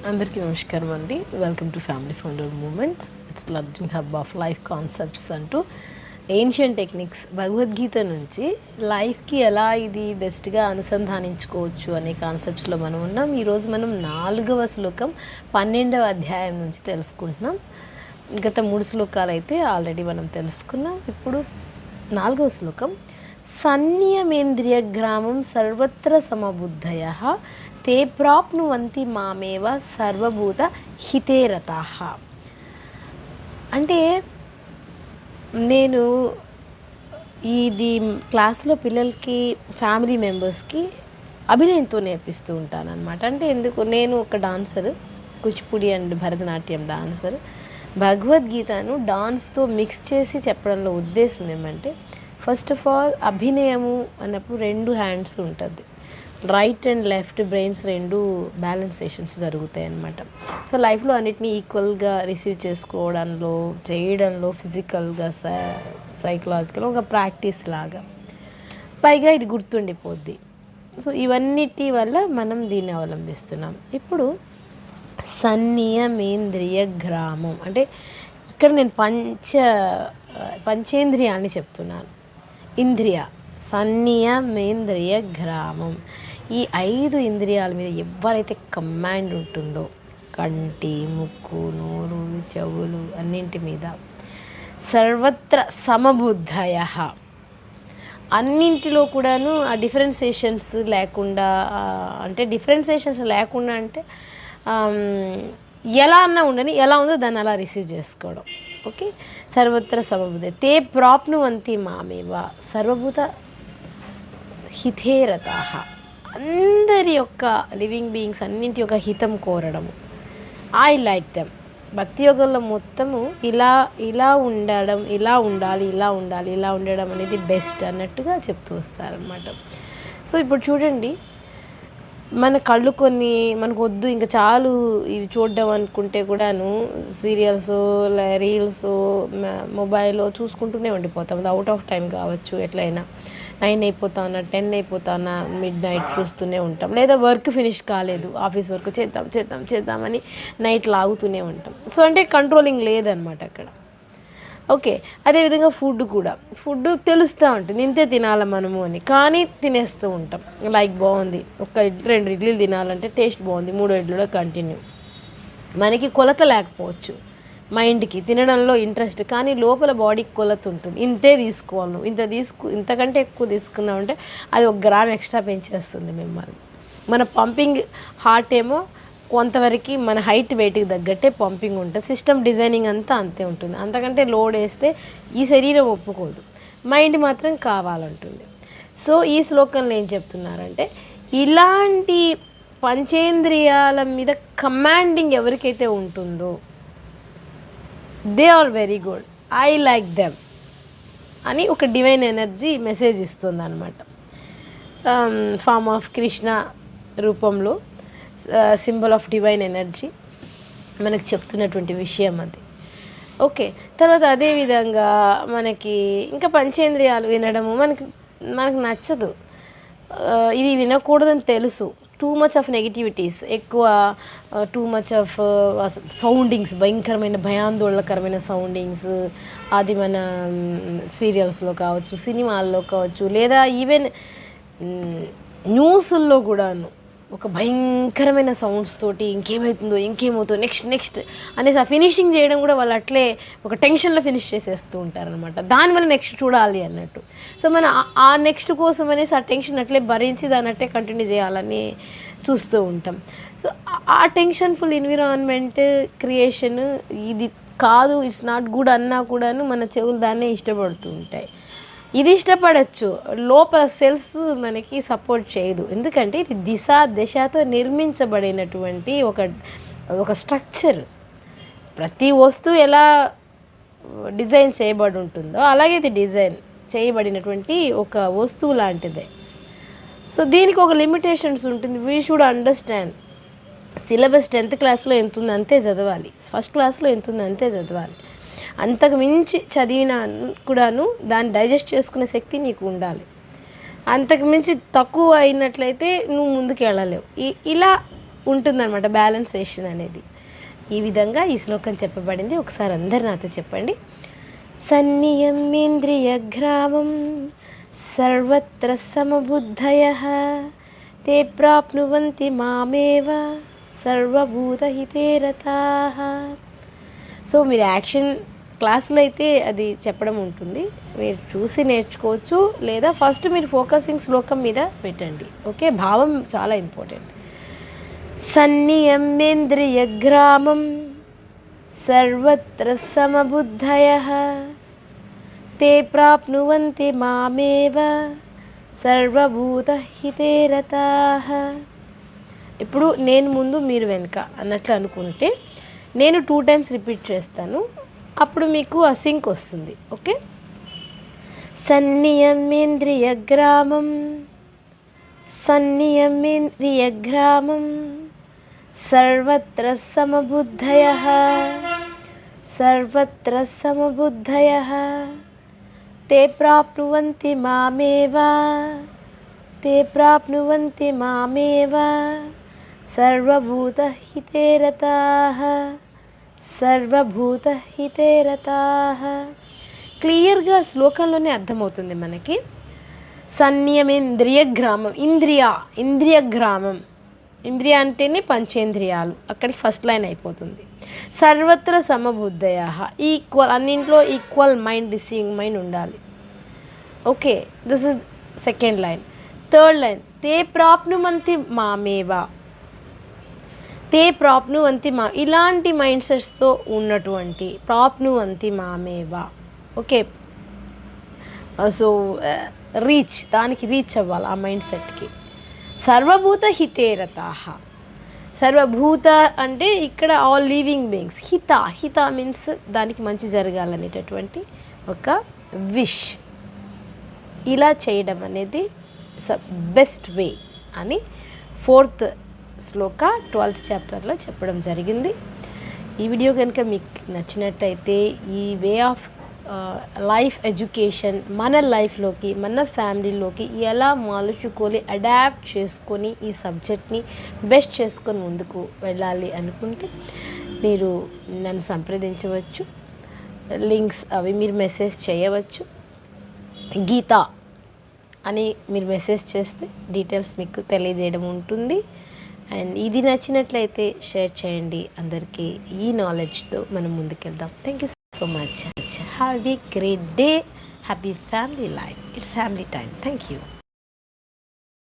అందరికీ నమస్కారం అండి. Welcome to family founder moments. It's learning hub of life concepts అంటూ ఏన్షియన్ టెక్నిక్స్ భగవద్గీత నుంచి లైఫ్కి ఎలా ఇది బెస్ట్గా అనుసంధానించుకోవచ్చు అనే కాన్సెప్ట్స్లో మనం ఉన్నాం. ఈరోజు మనం 4వ శ్లోకం 12వ అధ్యాయం నుంచి తెలుసుకుంటున్నాం. గత 3 శ్లోకాలు అయితే ఆల్రెడీ మనం తెలుసుకున్నాం. ఇప్పుడు 4వ శ్లోకం. సన్నియమేంద్రియ గ్రామం సర్వత్ర సమబుద్ధయః తే ప్రాప్నువంతి మామేవ సర్వభూత హితే రతాః. అంటే నేను ఇది క్లాస్లో పిల్లలకి, ఫ్యామిలీ మెంబర్స్కి అభినయంతో నేర్పిస్తూ ఉంటాను అనమాట. అంటే ఎందుకు, నేను ఒక dancer, Kuchipudi and Bharatanatyam dancer. భగవద్గీతను డాన్స్తో మిక్స్ చేసి చెప్పడంలో ఉద్దేశం ఏమంటే, ఫస్ట్ ఆఫ్ ఆల్ అభినయము అన్నప్పుడు 2 హ్యాండ్స్ ఉంటుంది. రైట్ అండ్ లెఫ్ట్ బ్రెయిన్స్ 2 బ్యాలెన్సేషన్స్ జరుగుతాయి అన్నమాట. సో లైఫ్లో అన్నిటినీ ఈక్వల్గా రిసీవ్ చేసుకోవడంలో, చేయడంలో, ఫిజికల్గా, సైకలాజికల్ ఒక ప్రాక్టీస్ లాగా, పైగా ఇది గుర్తుండిపోద్ది. సో ఇవన్నిటి వల్ల మనం దీన్ని అవలంబిస్తున్నాం. ఇప్పుడు సన్నియమేంద్రియ గ్రామం అంటే ఇక్కడ నేను పంచేంద్రియాన్ని చెప్తున్నాను. ఇంద్రియ సన్నియమేంద్రియ గ్రామం, ఈ 5 ఇంద్రియాల మీద ఎవరైతే కమాండ్ ఉంటుందో, కంటి, ముక్కు, నోరు, చెవులు అన్నింటి మీద, సర్వత్ర సమబుద్ధయః, అన్నింటిలో కూడాను ఆ డిఫరెన్సియేషన్స్ లేకుండా, అంటే డిఫరెన్సియేషన్స్ లేకుండా అంటే ఎలా అన్నా ఉండని, ఎలా ఉందో దాన్ని అలా రిసీవ్ చేసుకోవడం. ఓకే, సర్వత్ర సమబుద్ధి. తే ప్రాప్నువంతి మామేవ సర్వభూత హితే రతాః, అందరి యొక్క లివింగ్ బీయింగ్స్ అన్నింటి యొక్క హితం కోరడము. I like them. భక్తి యోగంలో మొత్తము ఇలా ఉండడం, ఇలా ఉండాలి, ఇలా ఉండాలి, ఇలా ఉండడం అనేది బెస్ట్ అన్నట్టుగా చెప్తూ వస్తారనమాట. సో ఇప్పుడు చూడండి, మన కళ్ళు కొన్ని మనకు వద్దు, ఇంకా చాలు ఇవి చూడడం అనుకుంటే కూడాను సీరియల్స్, రీల్స్, మొబైల్లో చూసుకుంటూనే ఉండిపోతాం. అది అవుట్ ఆఫ్ టైం కావచ్చు, ఎట్లయినా 9 అయిపోతా ఉన్నా, 10 అయిపోతా ఉన్నా, మిడ్ నైట్ చూస్తూనే ఉంటాం. లేదా వర్క్ ఫినిష్ కాలేదు, ఆఫీస్ వర్క్ చేద్దామని నైట్ లాగుతూనే ఉంటాం. సో అంటే కంట్రోలింగ్ లేదనమాట అక్కడ. ఓకే, అదేవిధంగా ఫుడ్ కూడా, ఫుడ్ తెలుస్తూ ఉంటుంది ఇంతే తినాలి మనము అని, కానీ తినేస్తూ ఉంటాం. లైక్ బాగుంది, 2 ఇడ్లీలు తినాలంటే టేస్ట్ బాగుంది, 3 ఇడ్లీలో కంటిన్యూ. మనకి కొలత లేకపోవచ్చు, మైండ్కి తినడంలో ఇంట్రెస్ట్, కానీ లోపల బాడీకి కొలత ఉంటుంది. ఇంతే తీసుకోవాలి, ఇంతకంటే ఎక్కువ తీసుకున్నామంటే అది 1 గ్రామ్ ఎక్స్ట్రా పెంచేస్తుంది మిమ్మల్ని. మన పంపింగ్ హార్ట్ ఏమో కొంతవరకు మన హైట్ వెయిట్కి తగ్గట్టే పంపింగ్ ఉంటుంది. సిస్టమ్ డిజైనింగ్ అంతా అంతే ఉంటుంది. అంతకంటే లోడ్ వేస్తే ఈ శరీరం ఒప్పుకోదు, మైండ్ మాత్రం కావాలంటుంది. సో ఈ శ్లోకంలో ఏం చెప్తున్నారంటే, ఇలాంటి పంచేంద్రియాల మీద కమాండింగ్ ఎవరికైతే ఉంటుందో they are very good, I like them అని ఒక డివైన్ ఎనర్జీ మెసేజ్ ఇస్తుంది అనమాట. ఫార్మ్ ఆఫ్ కృష్ణ రూపంలో, సింబల్ ఆఫ్ డివైన్ ఎనర్జీ మనకు చెప్తున్నటువంటి విషయం అది. ఓకే, తర్వాత అదేవిధంగా మనకి ఇంకా పంచేంద్రియాలు వినడము మనకు నచ్చదు, ఇది వినకూడదని తెలుసు. టూ మచ్ ఆఫ్ నెగిటివిటీస్, ఎక్కువ టూ మచ్ ఆఫ్ సౌండింగ్స్, భయంకరమైన భయాందోళనకరమైన సౌండింగ్స్, అది మన సీరియల్స్లో కావచ్చు, సినిమాల్లో కావచ్చు, లేదా ఈవెన్ న్యూస్ల్లో కూడాను ఒక భయంకరమైన సౌండ్స్ తోటి ఇంకేమవుతుందో నెక్స్ట్ అనేసి ఆ ఫినిషింగ్ చేయడం కూడా వాళ్ళు అట్లే ఒక టెన్షన్లో ఫినిష్ చేసేస్తూ ఉంటారనమాట. దానివల్ల నెక్స్ట్ చూడాలి అన్నట్టు. సో మనం ఆ నెక్స్ట్ కోసం అనేసి ఆ టెన్షన్ అట్లే భరించి దాన్ని అట్లే కంటిన్యూ చేయాలని చూస్తూ ఉంటాం. సో ఆ టెన్షన్ఫుల్ ఎన్విరాన్మెంట్ క్రియేషన్ ఇది కాదు, ఇట్స్ నాట్ గుడ్ అన్నా కూడాను మన చెవులు దాన్నే ఇష్టపడుతూ ఉంటాయి. ఇది ఇష్టపడచ్చు, లోపల సెల్స్ మనకి సపోర్ట్ చేయదు. ఎందుకంటే ఇది దశతో నిర్మించబడినటువంటి ఒక స్ట్రక్చర్. ప్రతి వస్తువు ఎలా డిజైన్ చేయబడి ఉంటుందో అలాగే ఇది డిజైన్ చేయబడినటువంటి ఒక వస్తువు లాంటిదే. సో దీనికి ఒక లిమిటేషన్స్ ఉంటుంది. We should understand. Syllabus 10th క్లాస్లో ఎంత ఉంది అంతే చదవాలి, ఫస్ట్ క్లాస్లో ఎంత ఉంది అంతే చదవాలి. అంతకు మించి చదివినా కూడాను దాన్ని డైజెస్ట్ చేసుకునే శక్తి నీకు ఉండాలి. అంతకు మించి తక్కువ అయినట్లయితే నువ్వు ముందుకు వెళ్ళలేవు. ఇలా ఉంటుందన్నమాట బ్యాలెన్సేషన్ అనేది. ఈ విధంగా ఈ శ్లోకం చెప్పబడింది. ఒకసారి అందరు నాతో చెప్పండి. సన్నియమ్యేంద్రియగ్రామం సర్వత్ర సమబుద్ధయః తే ప్రాప్నువంతి మామేవ సర్వభూతహితే రతాః. సో మీరు యాక్షన్ క్లాసులో అయితే అది చెప్పడం ఉంటుంది, మీరు చూసి నేర్చుకోవచ్చు, లేదా ఫస్ట్ మీరు ఫోకసింగ్ శ్లోకం మీద పెట్టండి. ఓకే, భావం చాలా ఇంపార్టెంట్. సన్నియమ్యేంద్రియగ్రామం సర్వత్ర సమబుద్ధయః తే ప్రాప్నువంతి మామేవ సర్వభూతహితే రతాః. ఇప్పుడు నేను ముందు మీరు వెనుక అన్నట్లు అనుకుంటే నేను 2 times రిపీట్ చేస్తాను, అప్పుడు మీకు ఆ సింక్ వస్తుంది. ఓకే, సన్నియమ్యేంద్రియగ్రామం సన్నియమ్యేంద్రియగ్రామం సర్వత్ర సమబుద్ధయః సర్వత్ర సమబుద్ధయః తే ప్రాప్నువంతి మామేవ తే ప్రాప్నువంతి మామేవ సర్వభూతహితే రతాః సర్వభూతహితే రతాః. క్లియర్గా శ్లోకంలోనే అర్థమవుతుంది మనకి. సన్నియమేంద్రియగ్రామం, ఇంద్రియగ్రామం, ఇంద్రియ అంటేనే పంచేంద్రియాలు, అక్కడికి ఫస్ట్ లైన్ అయిపోతుంది. సర్వత్ర సమబుద్ధయః, ఈక్వల్, అన్నింట్లో ఈక్వల్ మైండ్, రిసీవింగ్ మైండ్ ఉండాలి. Okay, this is second line. Third line, తే ప్రాప్నువంతి మామేవ, తే ప్రాప్నువంతి మా, ఇలాంటి మైండ్ సెట్స్తో ఉన్నటువంటి ప్రాప్నువంతి మామేవ. ఓకే, సో రీచ్, దానికి రీచ్ అవ్వాలి ఆ మైండ్ సెట్కి. సర్వభూత హితే రతాః, సర్వభూత అంటే ఇక్కడ ఆల్ లివింగ్ బీయింగ్స్. హిత మీన్స్ దానికి మంచి జరగాలనేటటువంటి ఒక విష్. ఇలా చేయడం అనేది బెస్ట్ వే అని 4th శ్లోక 12th చాప్టర్లో చెప్పడం జరిగింది. ఈ వీడియో కనుక మీకు నచ్చినట్టయితే ఈ వే ఆఫ్ లైఫ్ ఎడ్యుకేషన్ మన లైఫ్లోకి, మన ఫ్యామిలీలోకి ఎలా మలుచుకొని అడాప్ట్ చేసుకొని ఈ సబ్జెక్ట్ని బెస్ట్ చేసుకొని ముందుకు వెళ్ళాలి అనుకుంటే మీరు నన్ను సంప్రదించవచ్చు. లింక్స్ అవి మీరు మెసేజ్ చేయవచ్చు. గీత అని మీరు మెసేజ్ చేస్తే డీటెయిల్స్ మీకు తెలియజేయడం ఉంటుంది. అండ్ ఇది నచ్చినట్లయితే షేర్ చేయండి అందరికీ. ఈ నాలెడ్జ్తో మనం ముందుకెళ్దాం. Thank you so much. Have a great day. Happy family life. It's family time. Thank you.